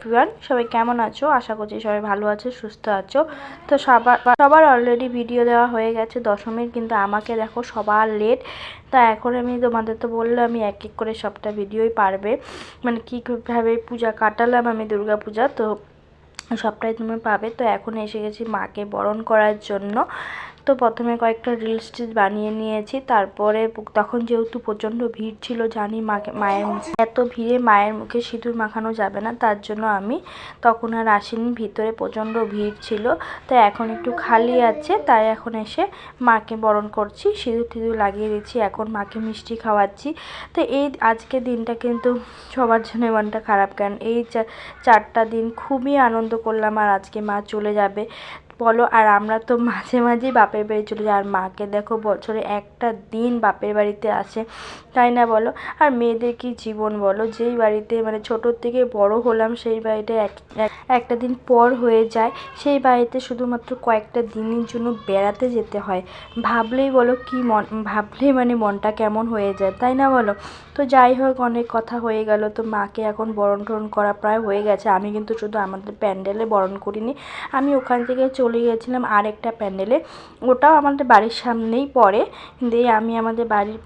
Everyone, সবাই কেমন আছো? আশা করছি সবাই ভালো আছো, সুস্থ আছো। তো সবার অলরেডি ভিডিও দেওয়া হয়ে গেছে দশমীর, কিন্তু আমাকে দেখো সবার লেট। তা এখন আমি তোমাদের তো বললাম আমি এক এক করে সবটা ভিডিওই পারবে, মানে কীভাবে পূজা কাটালাম আমি দুর্গা পূজা, তো সবটাই তুমি পাবে। তো এখন এসে গেছি মাকে বরণ করার জন্য। তো প্রথমে কয়েকটা রিলস টিলস বানিয়ে নিয়েছি, তারপরে তখন যেহেতু প্রচণ্ড ভিড় ছিল, জানি মায়ের এত ভিড়ে মায়ের মুখে সিঁদুর মাখানো যাবে না, তার জন্য আমি তখন আর আসিনি, ভিতরে প্রচণ্ড ভিড় ছিল। তো এখন একটু খালি আছে, তাই এখন এসে মাকে বরণ করছি, সিঁদুর টিঁদুর লাগিয়ে দিচ্ছি, এখন মাকে মিষ্টি খাওয়াচ্ছি। তো এই আজকের দিনটা কিন্তু সবার জন্য মনটা খারাপ, কারণ এই 4টা দিন খুবই আনন্দ করলাম, আর আজকে মা চলে যাবে বলো। আর আমরা তো মাঝে মাঝেই বাপের বাড়ি চলে যাই, আর মাকে দেখো বছরে একটা দিন বাপের বাড়িতে আসে, তাই না বলো? আর মেয়েদের কি জীবন বলো, যেই বাড়িতে মানে ছোটোর থেকে বড় হলাম সেই বাড়িতে একটা দিন পর হয়ে যায়, সেই বাড়িতে শুধুমাত্র কয়েকটা দিনের জন্য বেড়াতে যেতে হয়। ভাবলেই বলো কি ভাবলেই মানে মনটা কেমন হয়ে যায়, তাই না বলো? তো যাই হোক, অনেক কথা হয়ে গেল। তো মাকে এখন বরণ টরণ করা প্রায় হয়ে গেছে। আমি কিন্তু শুধু আমাদের প্যান্ডেলে বরণ করিনি, আমি ওখান থেকে চলে গেছিলাম আরেকটা প্যান্ডেলে, ওটাও আমাদের বাড়ির সামনেই পড়ে। দিয়ে আমি আমাদের বাড়ির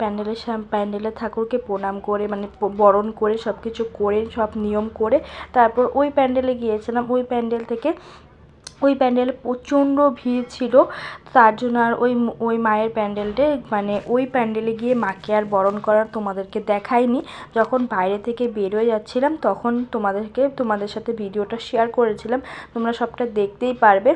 প্যান্ডেলে ঠাকুরকে প্রণাম করে, মানে বরণ করে সব কিছু করে, সব নিয়ম করে তারপর ওই প্যান্ডেলে গিয়েছিলাম। ওই প্যান্ডেলে প্রচণ্ড ভিড় ছিল, তার জন্য আর ওই মায়ের প্যান্ডেলটা, মানে ওই প্যান্ডেলে গিয়ে মাকে আর বরণ করার তোমাদেরকে দেখাইনি। যখন বাইরে থেকে বেরোয় যাচ্ছিলাম তখন তোমাদের সাথে ভিডিওটা শেয়ার করেছিলাম, তোমরা সবটা দেখতেই পারবে।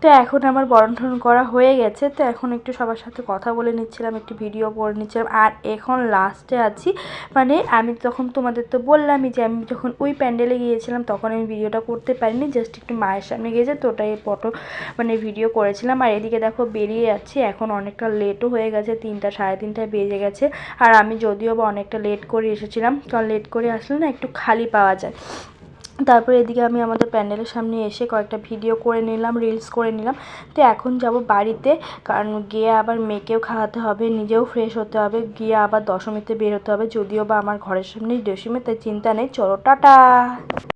তো এখন আমার বরণ টরণ করা হয়ে গেছে, তো এখন একটু সবার সাথে কথা বলে নিচ্ছিলাম, একটু ভিডিও করে নিচ্ছিলাম। আর এখন লাস্টে আছি, মানে আমি তখন তোমাদের তো বললামই যে আমি যখন ওই প্যান্ডেলে গিয়েছিলাম তখন আমি ভিডিওটা করতে পারিনি, জাস্ট একটু মায়ের সামনে গিয়েছে, তো ওটাই ভিডিও করেছিলাম। আর এদিকে দেখো বেরিয়ে যাচ্ছি, এখন অনেকটা লেটও হয়ে গেছে, 3টা সাড়ে 3টায় বেজে গেছে। আর আমি যদিও বা অনেকটা লেট করে এসেছিলাম, কারণ লেট করে আসলে না একটু খালি পাওয়া যায়। তারপরে এদিকে আমি আমাদের প্যান্ডেলের সামনে এসে কয়েকটা ভিডিও করে নিলাম, রিলস করে নিলাম। তো এখন যাব বাড়িতে, কারণ গিয়ে আবার মেয়েকেও খাওয়াতে হবে, নিজেও ফ্রেশ হতে হবে, গিয়ে আবার দশমীতে বের হতে হবে। যদিও বা আমার ঘরের সামনেই দশমী, তাই চিন্তা নেই। চলো টাটা।